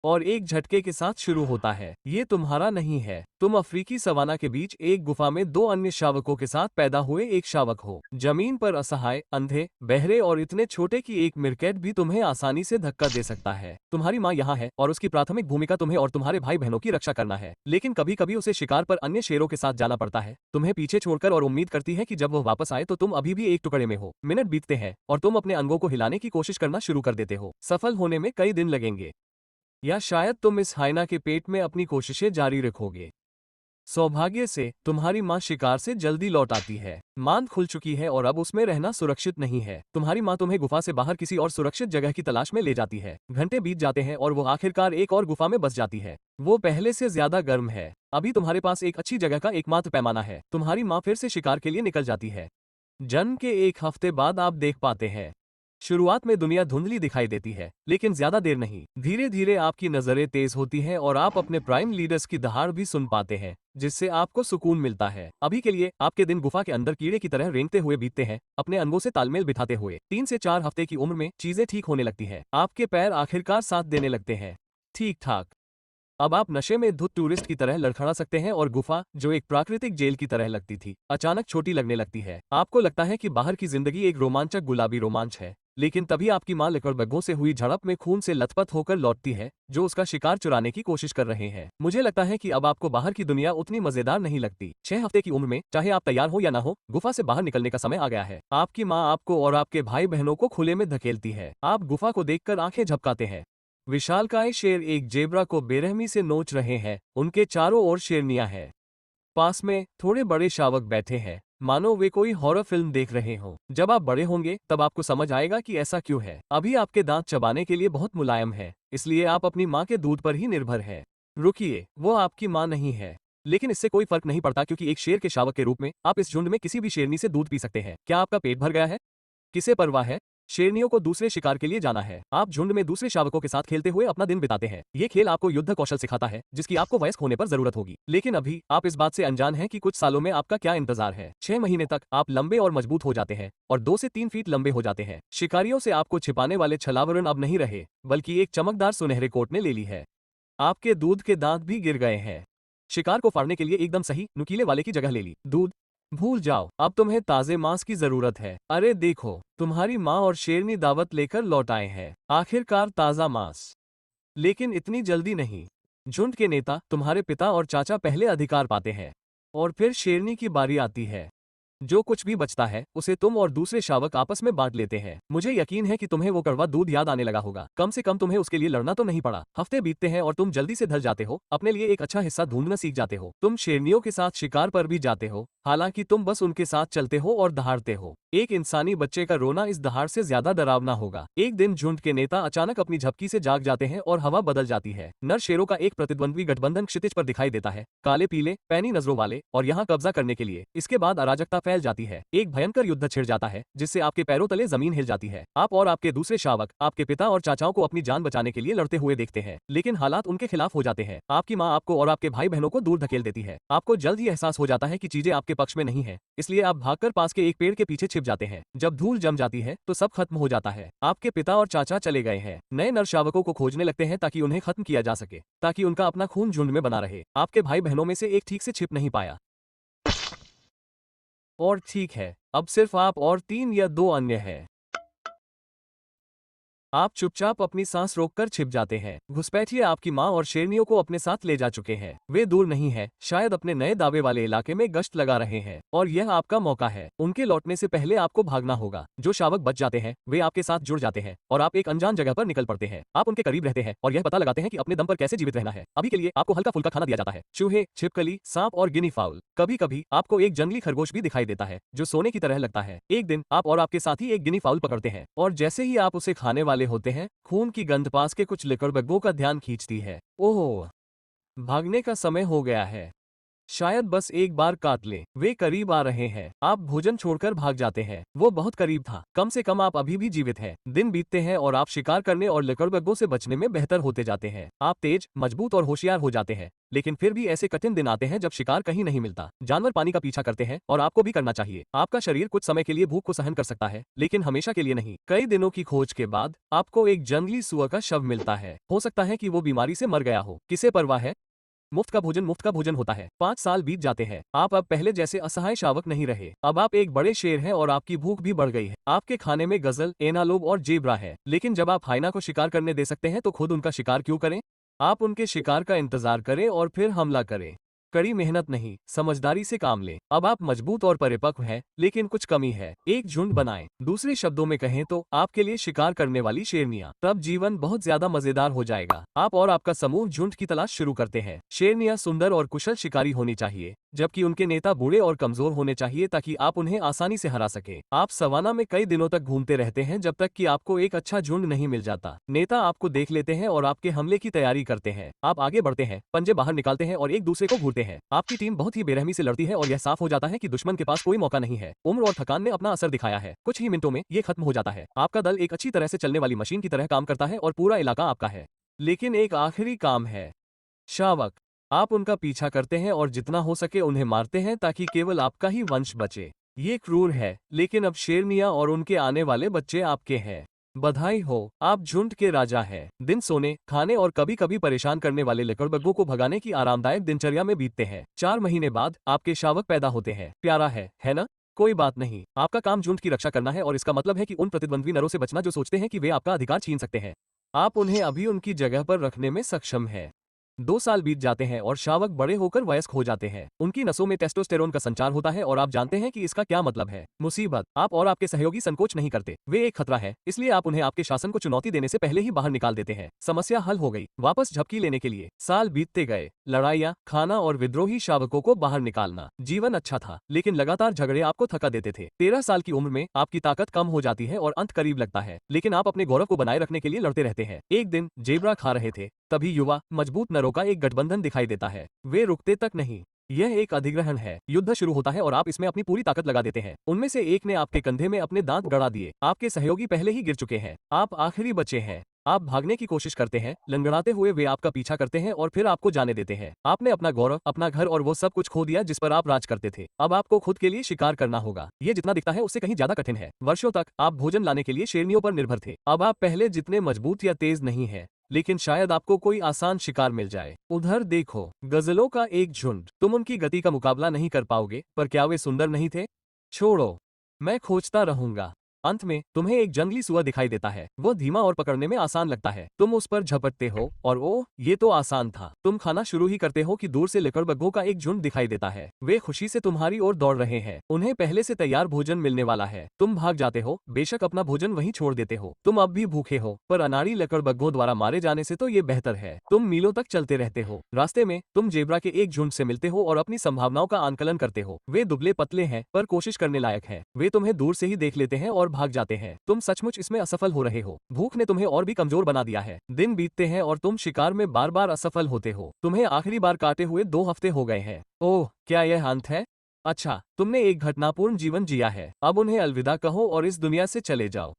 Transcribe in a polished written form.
और एक झटके के साथ शुरू होता है। ये तुम्हारा नहीं है। तुम अफ्रीकी सवाना के बीच एक गुफा में दो अन्य शावकों के साथ पैदा हुए एक शावक हो। जमीन पर असहाय, अंधे, बहरे और इतने छोटे कि एक मिरकैट भी तुम्हें आसानी से धक्का दे सकता है। तुम्हारी माँ यहाँ है और उसकी प्राथमिक भूमिका तुम्हें और तुम्हारे भाई बहनों की रक्षा करना है, लेकिन कभी कभी उसे शिकार पर अन्य शेरों के साथ जाना पड़ता है, तुम्हें पीछे छोड़कर, और उम्मीद करती है कि जब वो वापस आए तो तुम अभी भी एक टुकड़े में हो। मिनट बीतते हैं और तुम अपने अंगों को हिलाने की कोशिश करना शुरू कर देते हो। सफल होने में कई दिन लगेंगे, या शायद तुम इस हाइना के पेट में अपनी कोशिशें जारी रखोगे। सौभाग्य से तुम्हारी माँ शिकार से जल्दी लौट आती है। मांद खुल चुकी है और अब उसमें रहना सुरक्षित नहीं है। तुम्हारी माँ तुम्हें गुफा से बाहर किसी और सुरक्षित जगह की तलाश में ले जाती है। घंटे बीत जाते हैं और वो आखिरकार एक और गुफा में बस जाती है। वो पहले से ज्यादा गर्म है। अभी तुम्हारे पास एक अच्छी जगह का एकमात्र पैमाना है। तुम्हारी माँ फिर से शिकार के लिए निकल जाती है। जन्म के एक हफ्ते बाद आप देख पाते हैं। शुरुआत में दुनिया धुंधली दिखाई देती है, लेकिन ज्यादा देर नहीं। धीरे धीरे आपकी नजरें तेज होती हैं और आप अपने प्राइम लीडर्स की दहाड़ भी सुन पाते हैं, जिससे आपको सुकून मिलता है। अभी के लिए आपके दिन गुफा के अंदर कीड़े की तरह रेंगते हुए बीतते हैं, अपने अंगों से तालमेल बिठाते हुए। 3 से 4 हफ्ते की उम्र में चीजें ठीक होने लगती है। आपके पैर आखिरकार साथ देने लगते हैं। ठीक ठाक। अब आप नशे में धुत टूरिस्ट की तरह लड़खड़ा सकते हैं और गुफा, जो एक प्राकृतिक जेल की तरह लगती थी, अचानक छोटी लगने लगती है। आपको लगता है कि बाहर की जिंदगी एक रोमांचक गुलाबी रोमांच है, लेकिन तभी आपकी माँ लकड़बग्घों से हुई झड़प में खून से लथपथ होकर लौटती है, जो उसका शिकार चुराने की कोशिश कर रहे हैं। मुझे लगता है कि अब आपको बाहर की दुनिया उतनी मजेदार नहीं लगती। 6 हफ्ते की उम्र में, चाहे आप तैयार हो या ना हो, गुफा से बाहर निकलने का समय आ गया है। आपकी माँ आपको और आपके भाई बहनों को खुले में धकेलती है। आप गुफा को देखकर आंखें झपकाते हैं। विशालकाय शेर एक जेब्रा को बेरहमी से नोच रहे हैं। उनके चारों ओर शेरनियां हैं। पास में थोड़े बड़े शावक बैठे हैं, मानो वे कोई हॉरर फिल्म देख रहे हों। जब आप बड़े होंगे तब आपको समझ आएगा कि ऐसा क्यों है। अभी आपके दांत चबाने के लिए बहुत मुलायम है, इसलिए आप अपनी माँ के दूध पर ही निर्भर हैं। रुकिए, वो आपकी माँ नहीं है, लेकिन इससे कोई फर्क नहीं पड़ता, क्योंकि एक शेर के शावक के रूप में आप इस झुंड में किसी भी शेरनी से दूध पी सकते हैं। क्या आपका पेट भर गया है? किसे परवाह है? शेरनियों को दूसरे शिकार के लिए जाना है। आप झुंड में दूसरे शावकों के साथ खेलते हुए अपना दिन बिताते हैं। ये खेल आपको युद्ध कौशल सिखाता है, जिसकी आपको वयस्क होने पर जरूरत होगी। लेकिन अभी आप इस बात से अनजान हैं कि कुछ सालों में आपका क्या इंतजार है। 6 महीने तक आप लंबे और मजबूत हो जाते हैं और 2 से 3 फीट लंबे हो जाते हैं। शिकारियों से आपको छिपाने वाले छलावरण अब नहीं रहे, बल्कि एक चमकदार सुनहरे कोट ने ले ली है। आपके दूध के दांत भी गिर गए हैं। शिकार को फाड़ने के लिए एकदम सही नुकीले वाले की जगह ले ली। दूध भूल जाओ, अब तुम्हें ताजे मांस की जरूरत है। अरे देखो, तुम्हारी माँ और शेरनी दावत लेकर लौट आए हैं। आखिरकार ताजा मांस। लेकिन इतनी जल्दी नहीं। झुंड के नेता, तुम्हारे पिता और चाचा पहले अधिकार पाते हैं, और फिर शेरनी की बारी आती है। जो कुछ भी बचता है उसे तुम और दूसरे शावक आपस में बांट लेते हैं। मुझे यकीन है कि तुम्हें वो कड़वा दूध याद आने लगा होगा। कम से कम तुम्हें उसके लिए लड़ना तो नहीं पड़ा। हफ्ते बीतते हैं और तुम जल्दी से ढल जाते हो, अपने लिए एक अच्छा हिस्सा ढूंढना सीख जाते हो। तुम शेरनियों के साथ शिकार पर भी जाते हो, हालांकि तुम बस उनके साथ चलते हो और दहाड़ते हो। एक इंसानी बच्चे का रोना इस दहाड़ से ज्यादा डरावना होगा। एक दिन झुंड के नेता अचानक अपनी झपकी से जाग जाते हैं और हवा बदल जाती है। नर शेरों का एक प्रतिद्वंद्वी गठबंधन क्षितिज पर दिखाई देता है, काले पीले पैनी नजरों वाले, और यहाँ कब्जा करने के लिए। इसके बाद अराजकता फैल जाती है। एक भयंकर युद्ध छिड़ जाता है, जिससे आपके पैरों तले जमीन हिल जाती है। आप और आपके दूसरे शावक आपके पिता और चाचाओं को अपनी जान बचाने के लिए लड़ते हुए देखते हैं, लेकिन हालात उनके खिलाफ हो जाते हैं। आपकी माँ आपको और आपके भाई बहनों को दूर धकेल देती है। आपको जल्द ही एहसास हो जाता है कि चीजें आपके पक्ष में नहीं है, इसलिए आप भागकर पास के एक पेड़ के पीछे छिप जाते हैं। जब धूल जम जाती है तो सब खत्म हो जाता है। आपके पिता और चाचा चले गए हैं। नए नर शावकों को खोजने लगते हैं ताकि उन्हें खत्म किया जा सके, ताकि उनका अपना खून झुंड में बना रहे। आपके भाई बहनों में से एक ठीक से छिप नहीं पाया, और ठीक है, अब सिर्फ आप और 3 या 2 अन्य हैं। आप चुपचाप अपनी सांस रोककर छिप जाते हैं। घुसपैठिए आपकी माँ और शेरनियों को अपने साथ ले जा चुके हैं। वे दूर नहीं है, शायद अपने नए दावे वाले इलाके में गश्त लगा रहे हैं, और यह आपका मौका है। उनके लौटने से पहले आपको भागना होगा। जो शावक बच जाते हैं वे आपके साथ जुड़ जाते हैं और आप एक अनजान जगह पर निकल पड़ते हैं। आप उनके करीब रहते हैं और यह पता लगाते हैं कि अपने दम पर कैसे जीवित रहना है। अभी के लिए आपको हल्का फुल्का खाना दिया जाता है, चूहे, छिपकली, सांप और गिनी फाउल। कभी कभी आपको एक जंगली खरगोश भी दिखाई देता है, जो सोने की तरह लगता है। एक दिन आप और आपके साथी एक गिनी फाउल पकड़ते हैं, और जैसे ही आप उसे खाने वाले होते हैं, खून की गंध पास के कुछ लकड़बग्घों का ध्यान खींचती है। ओह, भागने का समय हो गया है। शायद बस एक बार काट ले। वे करीब आ रहे हैं। आप भोजन छोड़कर भाग जाते हैं। वो बहुत करीब था। कम से कम आप अभी भी जीवित हैं। दिन बीतते हैं और आप शिकार करने और लकड़बग्घों से बचने में बेहतर होते जाते हैं। आप तेज, मजबूत और होशियार हो जाते हैं। लेकिन फिर भी ऐसे कठिन दिन आते हैं जब शिकार कहीं नहीं मिलता। जानवर पानी का पीछा करते हैं और आपको भी करना चाहिए। आपका शरीर कुछ समय के लिए भूख को सहन कर सकता है, लेकिन हमेशा के लिए नहीं। कई दिनों की खोज के बाद आपको एक जंगली सुअर का शव मिलता है। हो सकता है कि वो बीमारी से मर गया हो। किसे परवाह है? मुफ्त का भोजन होता है। 5 साल बीत जाते हैं। आप अब पहले जैसे असहाय शावक नहीं रहे। अब आप एक बड़े शेर हैं और आपकी भूख भी बढ़ गई है। आपके खाने में गजल, एनालोब और जेब्रा है। लेकिन जब आप हाइना को शिकार करने दे सकते हैं तो खुद उनका शिकार क्यों करें? आप उनके शिकार का इंतजार करें और फिर हमला करें। कड़ी मेहनत नहीं, समझदारी से काम लें। अब आप मजबूत और परिपक्व हैं, लेकिन कुछ कमी है। एक झुंड बनाएं। दूसरे शब्दों में कहें तो आपके लिए शिकार करने वाली शेरनियां। तब जीवन बहुत ज्यादा मजेदार हो जाएगा। आप और आपका समूह झुंड की तलाश शुरू करते हैं। शेरनियां सुंदर और कुशल शिकारी होनी चाहिए, जबकि उनके नेता बूढ़े और कमजोर होने चाहिए ताकि आप उन्हें आसानी से हरा सके। आप सवाना में कई दिनों तक घूमते रहते हैं जब तक कि आपको एक अच्छा झुंड नहीं मिल जाता। नेता आपको देख लेते हैं और आपके हमले की तैयारी करते हैं। आप आगे बढ़ते हैं, पंजे बाहर निकालते हैं और एक दूसरे को घूरते हैं। आपकी टीम बहुत ही बेरहमी से लड़ती है और यह साफ हो जाता है कि दुश्मन के पास कोई मौका नहीं है। उम्र और थकान ने अपना असर दिखाया है। कुछ ही मिनटों में ये खत्म हो जाता है। आपका दल एक अच्छी तरह से चलने वाली मशीन की तरह काम करता है और पूरा इलाका आपका है। लेकिन एक आखिरी काम है। शावक। आप उनका पीछा करते हैं और जितना हो सके उन्हें मारते हैं ताकि केवल आपका ही वंश बचे। ये क्रूर है, लेकिन अब शेरनिया और उनके आने वाले बच्चे आपके हैं। बधाई हो, आप झुंड के राजा हैं। दिन सोने, खाने और कभी कभी परेशान करने वाले लकड़बग्घों को भगाने की आरामदायक दिनचर्या में बीतते हैं। 4 महीने बाद आपके शावक पैदा होते हैं। प्यारा है ना? कोई बात नहीं। आपका काम झुंड की रक्षा करना है और इसका मतलब है कि उन प्रतिद्वंद्वी नरों से बचना जो सोचते हैं कि वे आपका अधिकार छीन सकते हैं। आप उन्हें अभी उनकी जगह पर रखने में सक्षम हैं। 2 साल बीत जाते हैं और शावक बड़े होकर वयस्क हो जाते हैं। उनकी नसों में टेस्टोस्टेरोन का संचार होता है और आप जानते हैं कि इसका क्या मतलब है। मुसीबत। आप और आपके सहयोगी संकोच नहीं करते। वे एक खतरा है, इसलिए आप उन्हें आपके शासन को चुनौती देने से पहले ही बाहर निकाल देते हैं। समस्या हल हो गई। वापस झपकी लेने के लिए साल बीतते गए। लड़ाइयाँ, खाना और विद्रोही शावकों को बाहर निकालना। जीवन अच्छा था, लेकिन लगातार झगड़े आपको थका देते थे। 13 साल की उम्र में आपकी ताकत कम हो जाती है और अंत करीब लगता है, लेकिन आप अपने गौरव को बनाए रखने के लिए लड़ते रहते हैं। एक दिन जेब्रा खा रहे थे, तभी युवा, मजबूत नरों का एक गठबंधन दिखाई देता है। वे रुकते तक नहीं। यह एक अधिग्रहण है। युद्ध शुरू होता है और आप इसमें अपनी पूरी ताकत लगा देते हैं। उनमें से एक ने आपके कंधे में अपने दांत गड़ा दिए। आपके सहयोगी पहले ही गिर चुके हैं। आप आखिरी बचे हैं। आप भागने की कोशिश करते हैं। लंगड़ाते हुए वे आपका पीछा करते हैं और फिर आपको जाने देते हैं। आपने अपना गौरव, अपना घर और वो सब कुछ खो दिया जिस पर आप राज करते थे। अब आपको खुद के लिए शिकार करना होगा। ये जितना दिखता है उससे कहीं ज्यादा कठिन है। वर्षों तक आप भोजन लाने के लिए शेरनियों पर निर्भर थे। अब आप पहले जितने मजबूत या तेज नहीं है, लेकिन शायद आपको कोई आसान शिकार मिल जाए। उधर देखो, गजलों का एक झुंड। तुम उनकी गति का मुकाबला नहीं कर पाओगे, पर क्या वे सुंदर नहीं थे? छोड़ो, मैं खोजता रहूंगा। अंत में तुम्हें एक जंगली सुअर दिखाई देता है। वो धीमा और पकड़ने में आसान लगता है। तुम उस पर झपटते हो और ओह, ये तो आसान था। तुम खाना शुरू ही करते हो कि दूर से लकड़बग्घों का एक झुंड दिखाई देता है। वे खुशी से तुम्हारी ओर दौड़ रहे हैं। उन्हें पहले से तैयार भोजन मिलने वाला है। तुम भाग जाते हो, बेशक अपना भोजन वहीं छोड़ देते हो। तुम अब भी भूखे हो, पर अनाड़ी लकड़बग्घों द्वारा मारे जाने से तो ये बेहतर है। तुम मीलों तक चलते रहते हो। रास्ते में तुम जेब्रा के एक झुंड से मिलते हो और अपनी संभावनाओं का आंकलन करते हो। वे दुबले पतले हैं, पर कोशिश करने लायक हैं। वे तुम्हें दूर से ही देख लेते हैं और भाग जाते हैं। तुम सचमुच इसमें असफल हो रहे हो। भूख ने तुम्हें और भी कमजोर बना दिया है। दिन बीतते हैं और तुम शिकार में बार बार असफल होते हो। तुम्हें आखिरी बार काटे हुए 2 हफ्ते हो गए हैं। ओह, क्या यह अंत है? अच्छा, तुमने एक घटनापूर्ण जीवन जिया है। अब उन्हें अलविदा कहो और इस दुनिया से चले जाओ।